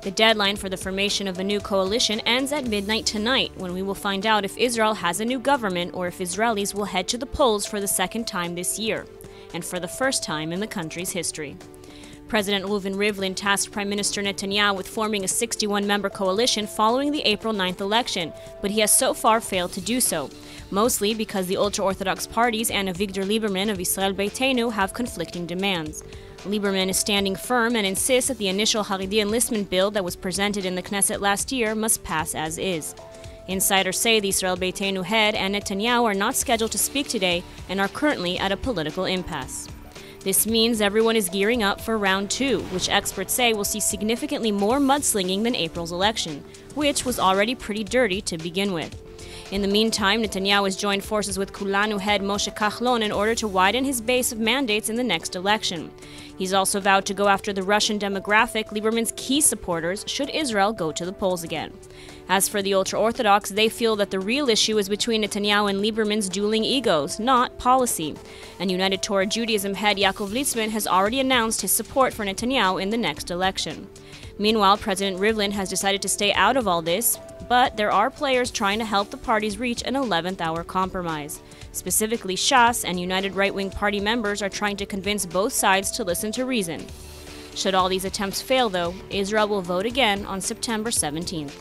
The deadline for the formation of a new coalition ends at midnight tonight, when we will find out if Israel has a new government or if Israelis will head to the polls for the second time this year, and for the first time in the country's history. President Rivlin tasked Prime Minister Netanyahu with forming a 61-member coalition following the April 9th election, but he has so far failed to do so, mostly because the Ultraorthodox parties and Avigdor Lieberman of Israel Beitenu have conflicting demands. Lieberman is standing firm and insists that the initial Haredi enlistment bill that was presented in the Knesset last year must pass as is. Insiders say the Israel Beitenu head and Netanyahu are not scheduled to speak today and are currently at a political impasse. This means everyone is gearing up for round two, which experts say will see significantly more mudslinging than April's election, which was already pretty dirty to begin with. In the meantime, Netanyahu has joined forces with Kulanu head Moshe Kahlon in order to widen his base of mandates in the next election. He's also vowed to go after the Russian demographic, Lieberman's key supporters, should Israel go to the polls again. As for the ultra-Orthodox, they feel that the real issue is between Netanyahu and Lieberman's dueling egos, not policy. And United Torah Judaism head Yaakov Litzman has already announced his support for Netanyahu in the next election. Meanwhile, President Rivlin has decided to stay out of all this, but there are players trying to help the parties reach an 11th-hour compromise. Specifically, Shas and United Right-Wing Party members are trying to convince both sides to listen to reason. Should all these attempts fail, though, Israel will vote again on September 17th.